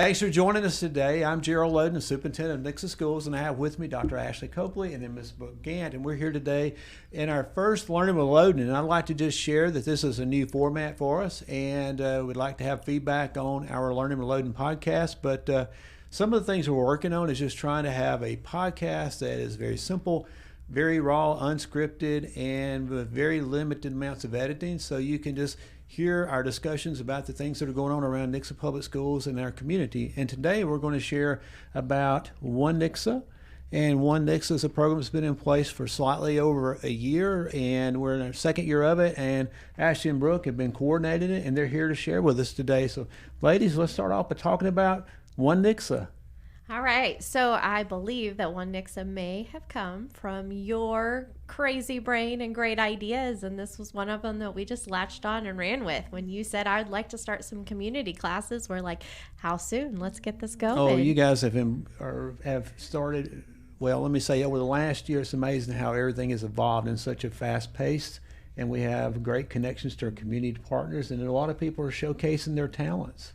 Thanks for joining us today. I'm Gerald Loden, Superintendent of Nixa Schools, and I have with me Dr. Ashley Copley and then Ms. Brooke Gant. And we're here today in our first Learning with Loden. And I'd like to just share that this is a new format for us, and we'd like to have feedback on our Learning with Loden podcast. But some of the things we're working on is just trying to have a podcast that is very simple, very raw, unscripted, and with very limited amounts of editing, so you can just hear our discussions about the things that are going on around Nixa Public Schools and our community. And today we're going to share about One Nixa. And One Nixa is a program that's been in place for slightly over a year, and we're in our second year of it. And Ashley and Brooke have been coordinating it, and they're here to share with us today. So, ladies, let's start off by talking about One Nixa. All right, so I believe that One Nixa may have come from your crazy brain and great ideas, and this was one of them that we just latched on and ran with. When you said, I'd like to start some community classes, we're like, how soon? Let's get this going. Oh, you guys have started, well, let me say, over the last year, it's amazing how everything has evolved in such a fast pace, and we have great connections to our community partners, and a lot of people are showcasing their talents.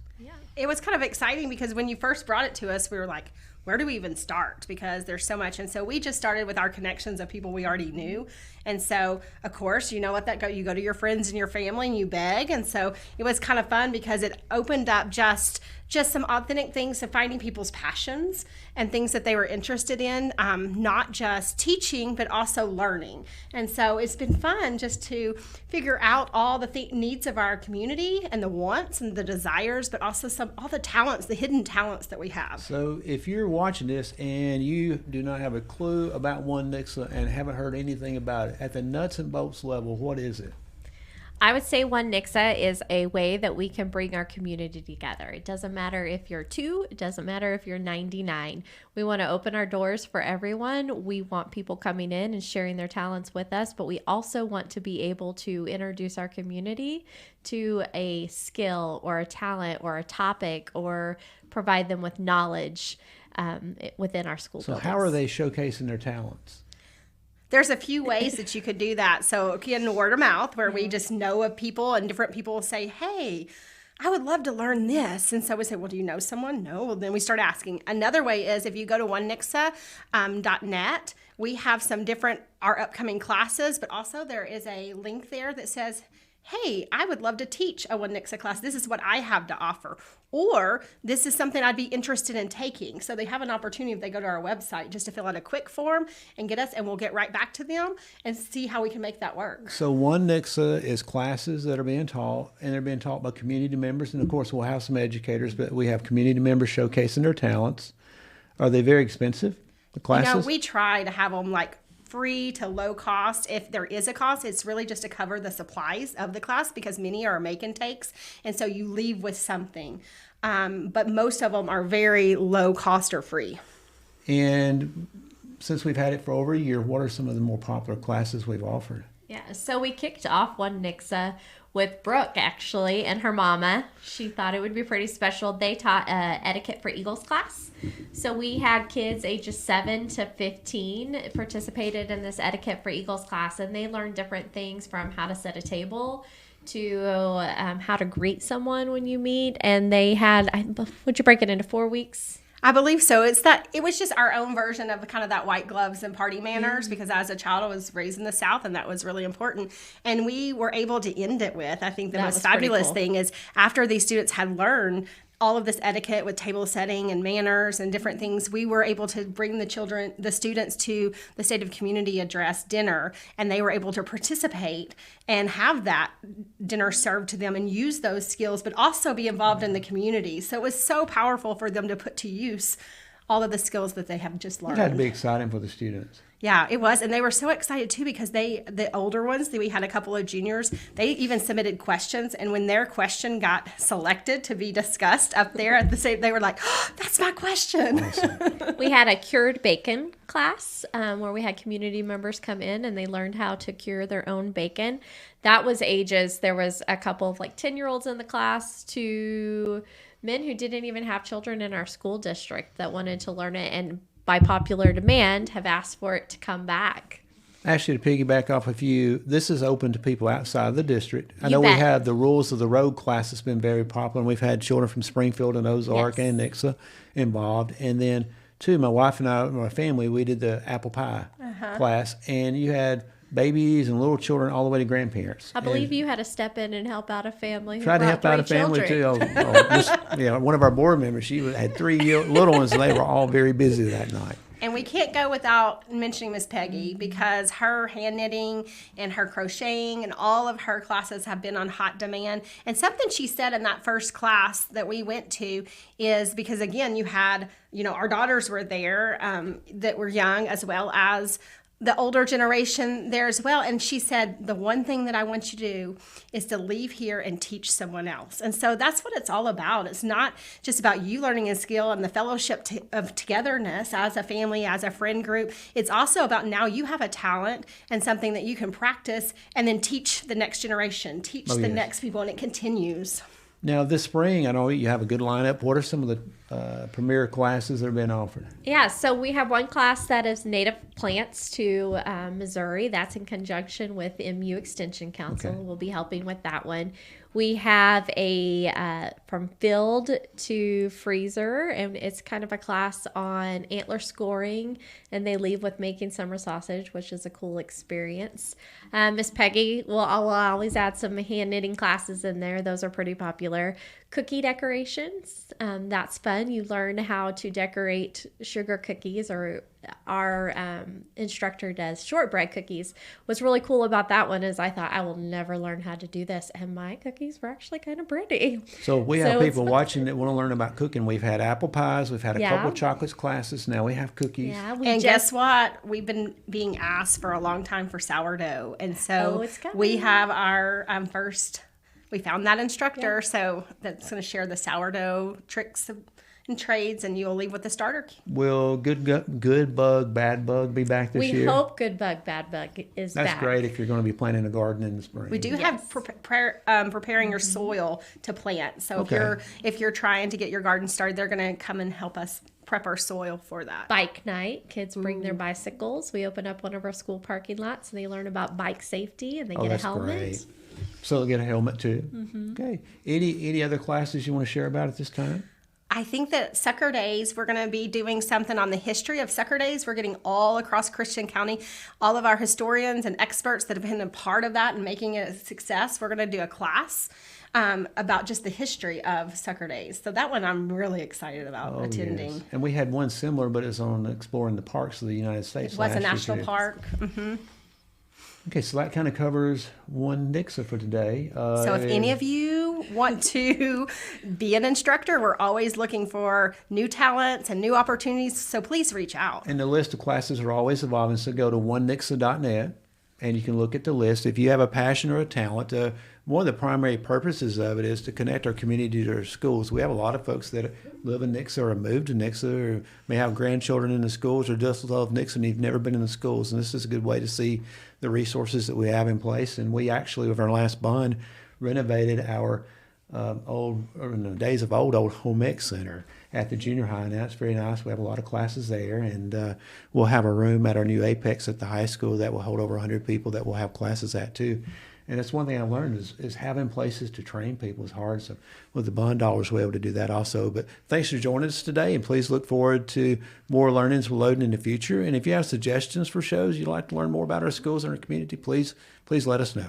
It was kind of exciting because when you first brought it to us, we were like, where do we even start? Because there's so much. And so we just started with our connections of people we already knew. And so, of course, you know what you go to your friends and your family and you beg. And so it was kind of fun because it opened up just some authentic things to finding people's passions and things that they were interested in, not just teaching, but also learning. And so it's been fun just to figure out all the needs of our community and the wants and the desires, but also all the talents, the hidden talents that we have. So if you're watching this and you do not have a clue about One Nixa and haven't heard anything about it, at the nuts and bolts level, what is it? I would say One Nixa is a way that we can bring our community together. It doesn't matter if you're 2, it doesn't matter if you're 99. We want to open our doors for everyone. We want people coming in and sharing their talents with us, but we also want to be able to introduce our community to a skill or a talent or a topic or provide them with knowledge within our school buildings. So how are they showcasing their talents? There's a few ways that you could do that. So again, word of mouth, where we just know of people and different people will say, hey, I would love to learn this. And so we say, well, do you know someone? No. Well, then we start asking. Another way is if you go to onenixa.net, we have some our upcoming classes, but also there is a link there that says, hey, I would love to teach a One Nixa class. This is what I have to offer. Or this is something I'd be interested in taking. So they have an opportunity if they go to our website just to fill out a quick form and get us, and we'll get right back to them and see how we can make that work. So One Nixa is classes that are being taught, and they're being taught by community members. And of course, we'll have some educators, but we have community members showcasing their talents. Are they very expensive, the classes? We try to have them like free to low cost. If there is a cost, it's really just to cover the supplies of the class because many are make and takes, and so you leave with something. But most of them are very low cost or free. And since we've had it for over a year, what are some of the more popular classes we've offered? Yeah, so we kicked off One Nixa with Brooke, actually, and her mama. She thought it would be pretty special. They taught etiquette for Eagles class. So we had kids ages 7 to 15 participated in this etiquette for Eagles class, and they learned different things from how to set a table to how to greet someone when you meet. And they had, would you break it into 4 weeks? I believe so. It was just our own version of kind of that white gloves and party manners, because as a child I was raised in the South and that was really important. And we were able to end it with, I think the most fabulous thing is after these students had learned all of this etiquette with table setting and manners and different things, we were able to bring the students to the State of Community Address dinner, and they were able to participate and have that dinner served to them and use those skills, but also be involved in the community. So it was so powerful for them to put to use all of the skills that they have just learned. It had to be exciting for the students. Yeah, it was. And they were so excited too because the older ones, we had a couple of juniors, they even submitted questions. And when their question got selected to be discussed up there at the same, they were like, oh, that's my question. Awesome. We had a cured bacon class where we had community members come in and they learned how to cure their own bacon. That was ages. There was a couple of 10-year-olds in the class to men who didn't even have children in our school district that wanted to learn it, and by popular demand have asked for it to come back. Actually, to piggyback off of you, this is open to people outside of the district. I You know we bet. have the Rules of the Road class that's been very popular, and we've had children from Springfield and Ozark Yes. and Nixa involved. And then, too, my wife and I, my family, we did the apple pie class, and you had babies and little children all the way to grandparents. I believe you had to step in and help out a family. Who Tried to brought help out a 3 family children. too. One of our board members, she had 3 little ones, and they were all very busy that night. And we can't go without mentioning Miss Peggy, because her hand knitting and her crocheting and all of her classes have been on hot demand. And something she said in that first class that we went to is, because again, you had, our daughters were there that were young, as well as the older generation there as well. And she said, the one thing that I want you to do is to leave here and teach someone else. And so that's what it's all about. It's not just about you learning a skill and the fellowship of togetherness as a family, as a friend group. It's also about now you have a talent and something that you can practice and then teach the next generation, teach the yes. next people, and it continues. Now, this spring, I know you have a good lineup. What are some of the premier classes that have been offered? Yeah, so we have one class that is native plants to Missouri. That's in conjunction with MU Extension Council. Okay. We'll be helping with that one. We have a from field to freezer, and it's kind of a class on antler scoring, and they leave with making summer sausage, which is a cool experience. Miss Peggy will always add some hand knitting classes in there. Those are pretty popular. Cookie decorations, that's fun. You learn how to decorate sugar cookies, or our instructor does shortbread cookies. What's really cool about that one is I thought I will never learn how to do this, and my cookies were actually kind of pretty. So we have it's people fun. watching that want to learn about cooking. We've had apple pies. We've had a Yeah. couple of chocolates classes. Now we have cookies. Yeah, we And just guess what? We've been being asked for a long time for sourdough. And so Oh, it's coming. we have our we found that instructor. So that's going to share the sourdough tricks and trades, and you'll leave with the starter kit. Will good bug, bad bug be back this we year? hope Good Bug Bad Bug is That's back. great if you're going to be planting a garden in the spring. We do have preparing your soil to plant. So Okay. if you're trying to get your garden started, they're going to come and help us prep our soil for that. Bike night. Kids bring their bicycles. We open up one of our school parking lots, and they learn about bike safety, and they get a that's helmet. great. So they'll get a helmet too. Okay. Any other classes you want to share about at this time? I think that Sucker Days, we're going to be doing something on the history of Sucker Days. We're getting all across Christian County, all of our historians and experts that have been a part of that and making it a success. We're going to do a class about just the history of Sucker Days. So that one I'm really excited about attending. Yes. And we had one similar, but it's on exploring the parks of the United States. It was a last year, national too. park. Okay, so that kind of covers one Nixa for today. So if any of you want to be an instructor, we're always looking for new talents and new opportunities. So please reach out. And the list of classes are always evolving, so go to onenixa.net and you can look at the list. If you have a passion or a talent, one of the primary purposes of it is to connect our community to our schools. We have a lot of folks that live in Nixa or moved to Nixa or may have grandchildren in the schools or just love Nixa and you've never been in the schools. And this is a good way to see the resources that we have in place. And we actually, with our last bond, renovated our in the days of old home ec center at the junior high. Now it's very nice. We have a lot of classes there, and we'll have a room at our new Apex at the high school that will hold over 100 people that we'll have classes at too. And that's one thing I've learned is having places to train people is hard. So with the bond dollars, we're able to do that also. But thanks for joining us today, and please look forward to more learnings with Loden in the future. And if you have suggestions for shows you'd like to learn more about our schools and our community, please let us know.